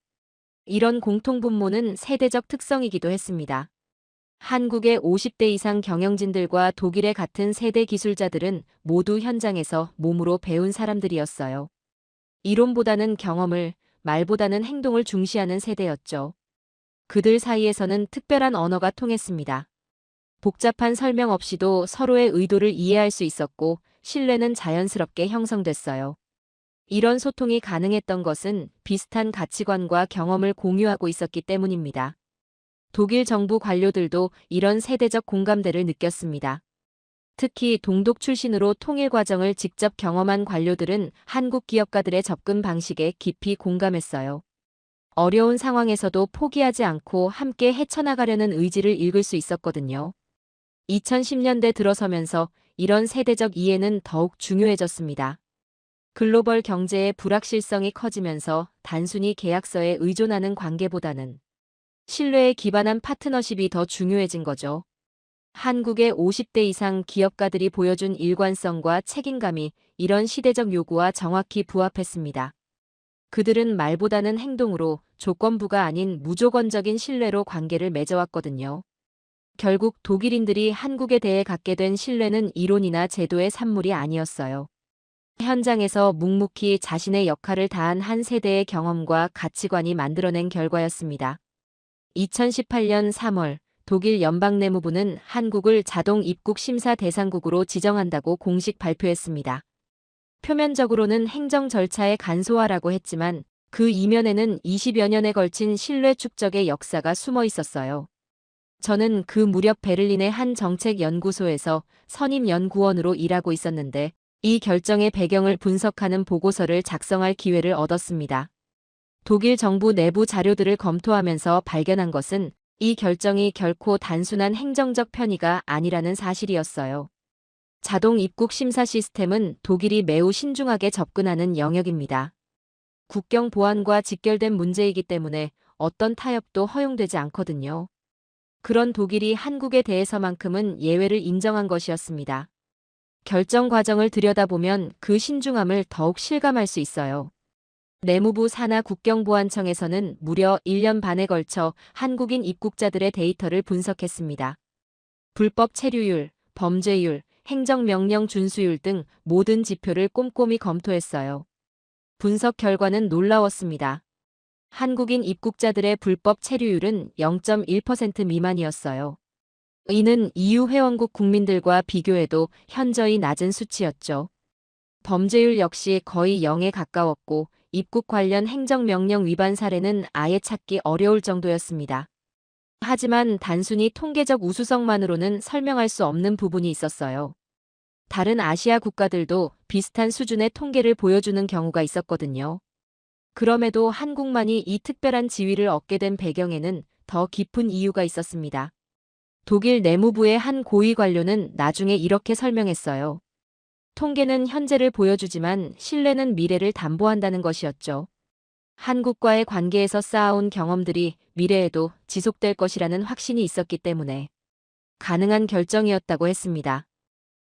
이런 공통분모는 세대적 특성이기도 했습니다. 한국의 50대 이상 경영진들과 독일의 같은 세대 기술자들은 모두 현장에서 몸으로 배운 사람들이었어요. 이론보다는 경험을, 말보다는 행동을 중시하는 세대였죠. 그들 사이에서는 특별한 언어가 통했습니다. 복잡한 설명 없이도 서로의 의도를 이해할 수 있었고 신뢰는 자연스럽게 형성됐어요. 이런 소통이 가능했던 것은 비슷한 가치관과 경험을 공유하고 있었기 때문입니다. 독일 정부 관료들도 이런 세대적 공감대를 느꼈습니다. 특히 동독 출신으로 통일 과정을 직접 경험한 관료들은 한국 기업가들의 접근 방식에 깊이 공감했어요. 어려운 상황에서도 포기하지 않고 함께 헤쳐나가려는 의지를 읽을 수 있었거든요. 2010년대 들어서면서 이런 세대적 이해는 더욱 중요해졌습니다. 글로벌 경제의 불확실성이 커지면서 단순히 계약서에 의존하는 관계보다는 신뢰에 기반한 파트너십이 더 중요해진 거죠. 한국의 50대 이상 기업가들이 보여준 일관성과 책임감이 이런 시대적 요구와 정확히 부합했습니다. 그들은 말보다는 행동으로 조건부가 아닌 무조건적인 신뢰로 관계를 맺어왔거든요. 결국 독일인들이 한국에 대해 갖게 된 신뢰는 이론이나 제도의 산물이 아니었어요. 현장에서 묵묵히 자신의 역할을 다한 한 세대의 경험과 가치관이 만들어낸 결과였습니다. 2018년 3월 독일 연방내무부는 한국을 자동 입국 심사 대상국으로 지정한다고 공식 발표했습니다. 표면적으로는 행정 절차의 간소화라고 했지만 그 이면에는 20여 년에 걸친 신뢰 축적의 역사가 숨어 있었어요. 저는 그 무렵 베를린의 한 정책연구소에서 선임연구원으로 일하고 있었는데 이 결정의 배경을 분석하는 보고서를 작성할 기회를 얻었습니다. 독일 정부 내부 자료들을 검토하면서 발견한 것은 이 결정이 결코 단순한 행정적 편의가 아니라는 사실이었어요. 자동 입국 심사 시스템은 독일이 매우 신중하게 접근하는 영역입니다. 국경 보안과 직결된 문제이기 때문에 어떤 타협도 허용되지 않거든요. 그런 독일이 한국에 대해서만큼은 예외를 인정한 것이었습니다. 결정 과정을 들여다보면 그 신중함을 더욱 실감할 수 있어요. 내무부 산하 국경보안청에서는 무려 1년 반에 걸쳐 한국인 입국자들의 데이터를 분석했습니다. 불법 체류율, 범죄율, 행정명령 준수율 등 모든 지표를 꼼꼼히 검토했어요. 분석 결과는 놀라웠습니다. 한국인 입국자들의 불법 체류율은 0.1% 미만이었어요. 이는 EU 회원국 국민들과 비교해도 현저히 낮은 수치였죠. 범죄율 역시 거의 0에 가까웠고 입국 관련 행정명령 위반 사례는 아예 찾기 어려울 정도였습니다. 하지만 단순히 통계적 우수성만으로는 설명할 수 없는 부분이 있었어요. 다른 아시아 국가들도 비슷한 수준의 통계를 보여주는 경우가 있었거든요. 그럼에도 한국만이 이 특별한 지위를 얻게 된 배경에는 더 깊은 이유가 있었습니다. 독일 내무부의 한 고위 관료는 나중에 이렇게 설명했어요. 통계는 현재를 보여주지만 신뢰는 미래를 담보한다는 것이었죠. 한국과의 관계에서 쌓아온 경험들이 미래에도 지속될 것이라는 확신이 있었기 때문에 가능한 결정이었다고 했습니다.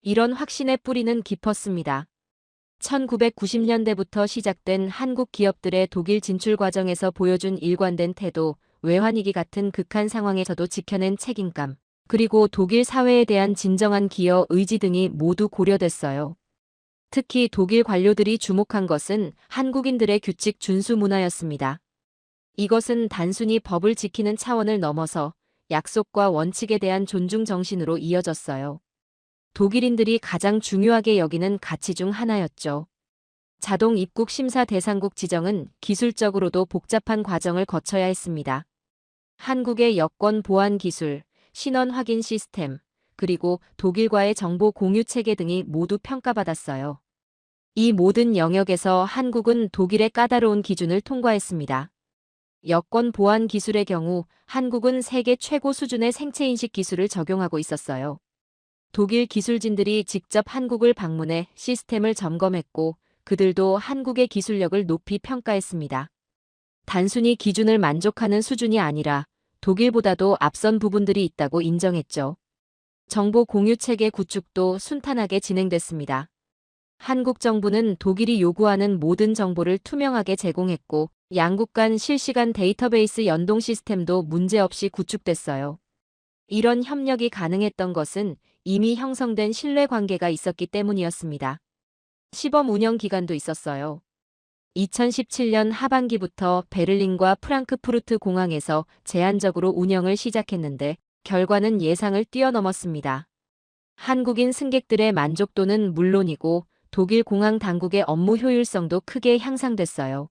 이런 확신의 뿌리는 깊었습니다. 1990년대부터 시작된 한국 기업들의 독일 진출 과정에서 보여준 일관된 태도, 외환위기 같은 극한 상황에서도 지켜낸 책임감, 그리고 독일 사회에 대한 진정한 기여 의지 등이 모두 고려됐어요. 특히 독일 관료들이 주목한 것은 한국인들의 규칙 준수 문화였습니다. 이것은 단순히 법을 지키는 차원을 넘어서 약속과 원칙에 대한 존중 정신으로 이어졌어요. 독일인들이 가장 중요하게 여기는 가치 중 하나였죠. 자동 입국 심사 대상국 지정은 기술적으로도 복잡한 과정을 거쳐야 했습니다. 한국의 여권 보안 기술, 신원 확인 시스템, 그리고 독일과의 정보 공유 체계 등이 모두 평가받았어요. 이 모든 영역에서 한국은 독일의 까다로운 기준을 통과했습니다. 여권 보안 기술의 경우 한국은 세계 최고 수준의 생체인식 기술을 적용하고 있었어요. 독일 기술진들이 직접 한국을 방문해 시스템을 점검했고 그들도 한국의 기술력을 높이 평가했습니다. 단순히 기준을 만족하는 수준이 아니라 독일보다도 앞선 부분들이 있다고 인정했죠. 정보 공유 체계 구축도 순탄하게 진행됐습니다. 한국 정부는 독일이 요구하는 모든 정보를 투명하게 제공했고 양국 간 실시간 데이터베이스 연동 시스템도 문제없이 구축됐어요. 이런 협력이 가능했던 것은 이미 형성된 신뢰관계가 있었기 때문이었습니다. 시범 운영 기간도 있었어요. 2017년 하반기부터 베를린과 프랑크푸르트 공항에서 제한적으로 운영을 시작했는데 결과는 예상을 뛰어넘었습니다. 한국인 승객들의 만족도는 물론이고 독일 공항 당국의 업무 효율성도 크게 향상됐어요.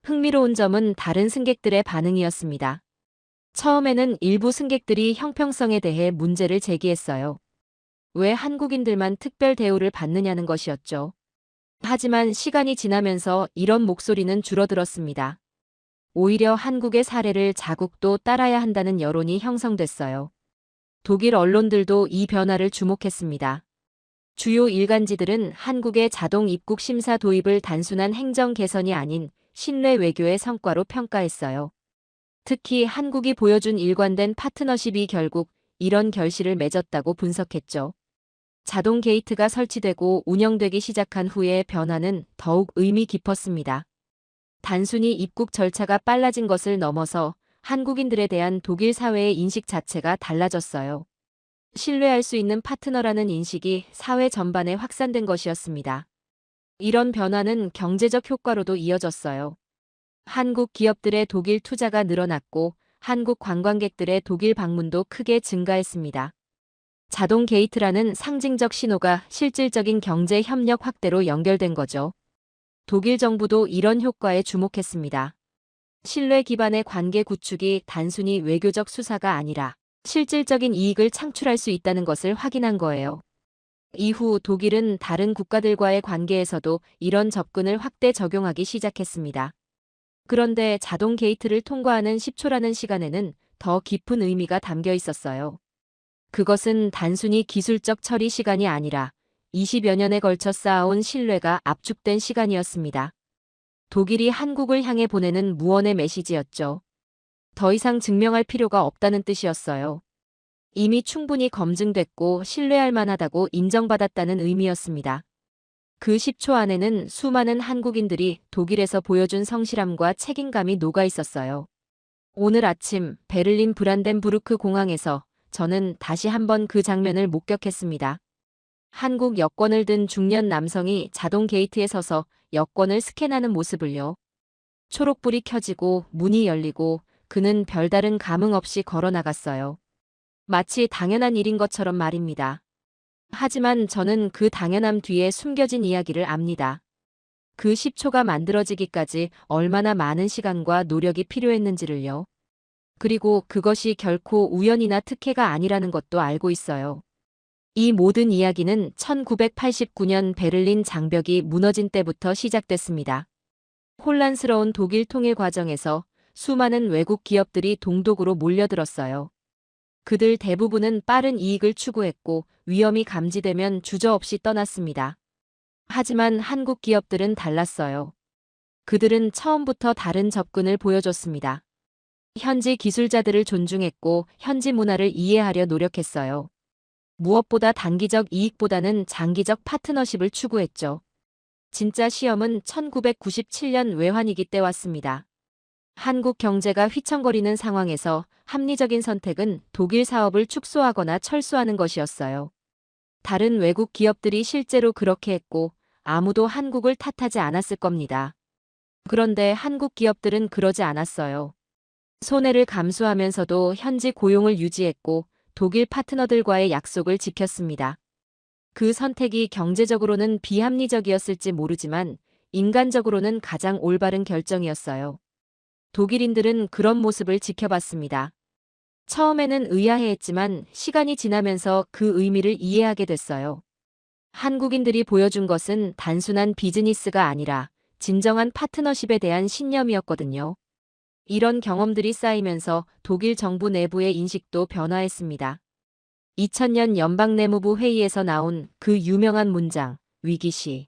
흥미로운 점은 다른 승객들의 반응이었습니다. 처음에는 일부 승객들이 형평성에 대해 문제를 제기했어요. 왜 한국인들만 특별 대우를 받느냐는 것이었죠. 하지만 시간이 지나면서 이런 목소리는 줄어들었습니다. 오히려 한국의 사례를 자국도 따라야 한다는 여론이 형성됐어요. 독일 언론들도 이 변화를 주목했습니다. 주요 일간지들은 한국의 자동 입국 심사 도입을 단순한 행정 개선이 아닌 신뢰 외교의 성과로 평가했어요. 특히 한국이 보여준 일관된 파트너십이 결국 이런 결실을 맺었다고 분석했죠. 자동 게이트가 설치되고 운영되기 시작한 후의 변화는 더욱 의미 깊었습니다. 단순히 입국 절차가 빨라진 것을 넘어서 한국인들에 대한 독일 사회의 인식 자체가 달라졌어요. 신뢰할 수 있는 파트너라는 인식이 사회 전반에 확산된 것이었습니다. 이런 변화는 경제적 효과로도 이어졌어요. 한국 기업들의 독일 투자가 늘어났고 한국 관광객들의 독일 방문도 크게 증가했습니다. 자동 게이트라는 상징적 신호가 실질적인 경제 협력 확대로 연결된 거죠. 독일 정부도 이런 효과에 주목했습니다. 신뢰 기반의 관계 구축이 단순히 외교적 수사가 아니라 실질적인 이익을 창출할 수 있다는 것을 확인한 거예요. 이후 독일은 다른 국가들과의 관계에서도 이런 접근을 확대 적용하기 시작했습니다. 그런데 자동 게이트를 통과하는 10초라는 시간에는 더 깊은 의미가 담겨 있었어요. 그것은 단순히 기술적 처리 시간이 아니라 20여 년에 걸쳐 쌓아온 신뢰가 압축된 시간이었습니다. 독일이 한국을 향해 보내는 무언의 메시지였죠. 더 이상 증명할 필요가 없다는 뜻이었어요. 이미 충분히 검증됐고 신뢰할 만하다고 인정받았다는 의미였습니다. 그 10초 안에는 수많은 한국인들이 독일에서 보여준 성실함과 책임감이 녹아 있었어요. 오늘 아침 베를린 브란덴부르크 공항에서 저는 다시 한번 그 장면을 목격했습니다. 한국 여권을 든 중년 남성이 자동 게이트에 서서 여권을 스캔하는 모습을요. 초록불이 켜지고 문이 열리고 그는 별다른 감흥 없이 걸어 나갔어요. 마치 당연한 일인 것처럼 말입니다. 하지만 저는 그 당연함 뒤에 숨겨진 이야기를 압니다. 그 10초가 만들어지기까지 얼마나 많은 시간과 노력이 필요했는지를요. 그리고 그것이 결코 우연이나 특혜가 아니라는 것도 알고 있어요. 이 모든 이야기는 1989년 베를린 장벽이 무너진 때부터 시작됐습니다. 혼란스러운 독일 통일 과정에서 수많은 외국 기업들이 동독으로 몰려들었어요. 그들 대부분은 빠른 이익을 추구했고 위험이 감지되면 주저없이 떠났습니다. 하지만 한국 기업들은 달랐어요. 그들은 처음부터 다른 접근을 보여줬습니다. 현지 기술자들을 존중했고 현지 문화를 이해하려 노력했어요. 무엇보다 단기적 이익보다는 장기적 파트너십을 추구했죠. 진짜 시험은 1997년 외환위기 때 왔습니다. 한국 경제가 휘청거리는 상황에서 합리적인 선택은 독일 사업을 축소하거나 철수하는 것이었어요. 다른 외국 기업들이 실제로 그렇게 했고 아무도 한국을 탓하지 않았을 겁니다. 그런데 한국 기업들은 그러지 않았어요. 손해를 감수하면서도 현지 고용을 유지했고 독일 파트너들과의 약속을 지켰습니다. 그 선택이 경제적으로는 비합리적이었을지 모르지만 인간적으로는 가장 올바른 결정이었어요. 독일인들은 그런 모습을 지켜봤습니다. 처음에는 의아해했지만 시간이 지나면서 그 의미를 이해하게 됐어요. 한국인들이 보여준 것은 단순한 비즈니스가 아니라 진정한 파트너십에 대한 신념이었거든요. 이런 경험들이 쌓이면서 독일 정부 내부의 인식도 변화했습니다. 2000년 연방내무부 회의에서 나온 그 유명한 문장, 위기시.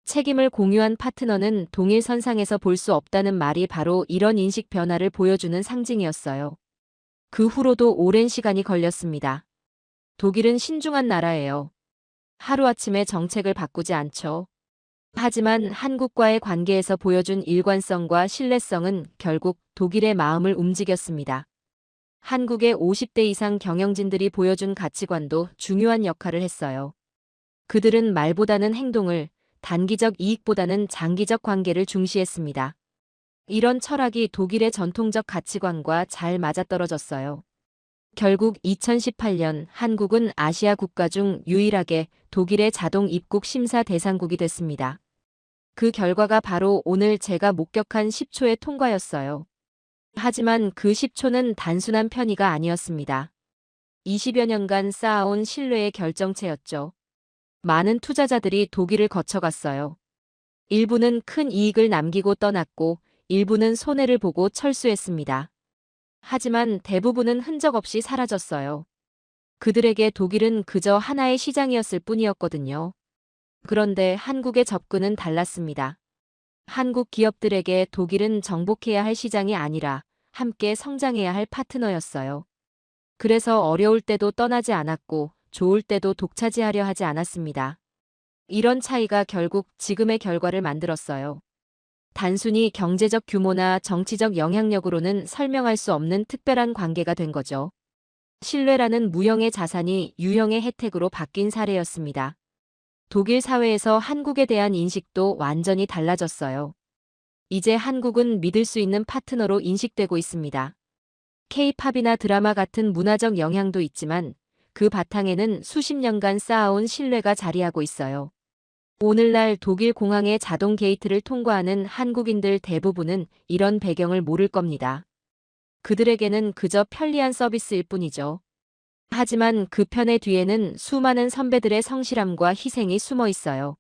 책임을 공유한 파트너는 동일선상에서 볼 수 없다는 말이 바로 이런 인식 변화를 보여주는 상징이었어요. 그 후로도 오랜 시간이 걸렸습니다. 독일은 신중한 나라예요. 하루아침에 정책을 바꾸지 않죠. 하지만 한국과의 관계에서 보여준 일관성과 신뢰성은 결국 독일의 마음을 움직였습니다. 한국의 50대 이상 경영진들이 보여준 가치관도 중요한 역할을 했어요. 그들은 말보다는 행동을, 단기적 이익보다는 장기적 관계를 중시했습니다. 이런 철학이 독일의 전통적 가치관과 잘 맞아떨어졌어요. 결국 2018년 한국은 아시아 국가 중 유일하게 독일의 자동 입국 심사 대상국이 됐습니다. 그 결과가 바로 오늘 제가 목격한 10초의 통과였어요. 하지만 그 10초는 단순한 편의가 아니었습니다. 20여 년간 쌓아온 신뢰의 결정체였죠. 많은 투자자들이 독일을 거쳐갔어요. 일부는 큰 이익을 남기고 떠났고 일부는 손해를 보고 철수했습니다. 하지만 대부분은 흔적 없이 사라졌어요. 그들에게 독일은 그저 하나의 시장이었을 뿐이었거든요. 그런데 한국의 접근은 달랐습니다. 한국 기업들에게 독일은 정복해야 할 시장이 아니라 함께 성장해야 할 파트너였어요. 그래서 어려울 때도 떠나지 않았고 좋을 때도 독차지하려 하지 않았습니다. 이런 차이가 결국 지금의 결과를 만들었어요. 단순히 경제적 규모나 정치적 영향력으로는 설명할 수 없는 특별한 관계가 된 거죠. 신뢰라는 무형의 자산이 유형의 혜택으로 바뀐 사례였습니다. 독일 사회에서 한국에 대한 인식도 완전히 달라졌어요. 이제 한국은 믿을 수 있는 파트너로 인식되고 있습니다. K-팝이나 드라마 같은 문화적 영향도 있지만 그 바탕에는 수십 년간 쌓아온 신뢰가 자리하고 있어요. 오늘날 독일 공항의 자동 게이트를 통과하는 한국인들 대부분은 이런 배경을 모를 겁니다. 그들에게는 그저 편리한 서비스일 뿐이죠. 하지만 그 편의 뒤에는 수많은 선배들의 성실함과 희생이 숨어 있어요.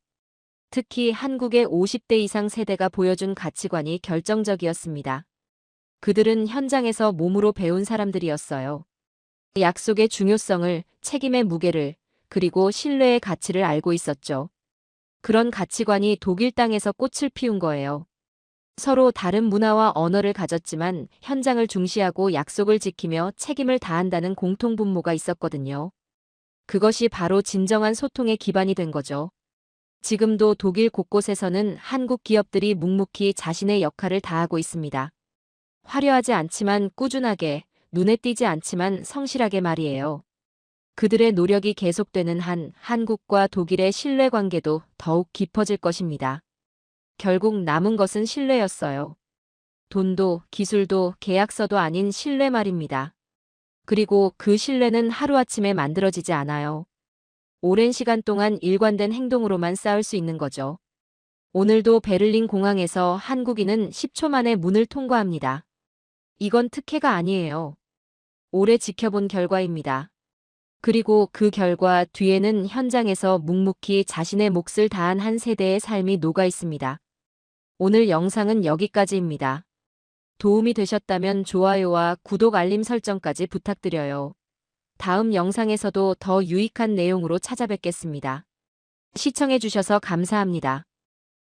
특히 한국의 50대 이상 세대가 보여준 가치관이 결정적이었습니다. 그들은 현장에서 몸으로 배운 사람들이었어요. 약속의 중요성을, 책임의 무게를, 그리고 신뢰의 가치를 알고 있었죠. 그런 가치관이 독일 땅에서 꽃을 피운 거예요. 서로 다른 문화와 언어를 가졌지만 현장을 중시하고 약속을 지키며 책임을 다한다는 공통분모가 있었거든요. 그것이 바로 진정한 소통의 기반이 된 거죠. 지금도 독일 곳곳에서는 한국 기업들이 묵묵히 자신의 역할을 다하고 있습니다. 화려하지 않지만 꾸준하게, 눈에 띄지 않지만 성실하게 말이에요. 그들의 노력이 계속되는 한 한국과 독일의 신뢰 관계도 더욱 깊어질 것입니다. 결국 남은 것은 신뢰였어요. 돈도 기술도 계약서도 아닌 신뢰 말입니다. 그리고 그 신뢰는 하루아침에 만들어지지 않아요. 오랜 시간 동안 일관된 행동으로만 쌓을 수 있는 거죠. 오늘도 베를린 공항에서 한국인은 10초 만에 문을 통과합니다. 이건 특혜가 아니에요. 오래 지켜본 결과입니다. 그리고 그 결과 뒤에는 현장에서 묵묵히 자신의 몫을 다한 한 세대의 삶이 녹아 있습니다. 오늘 영상은 여기까지입니다. 도움이 되셨다면 좋아요와 구독 알림 설정까지 부탁드려요. 다음 영상에서도 더 유익한 내용으로 찾아뵙겠습니다. 시청해주셔서 감사합니다.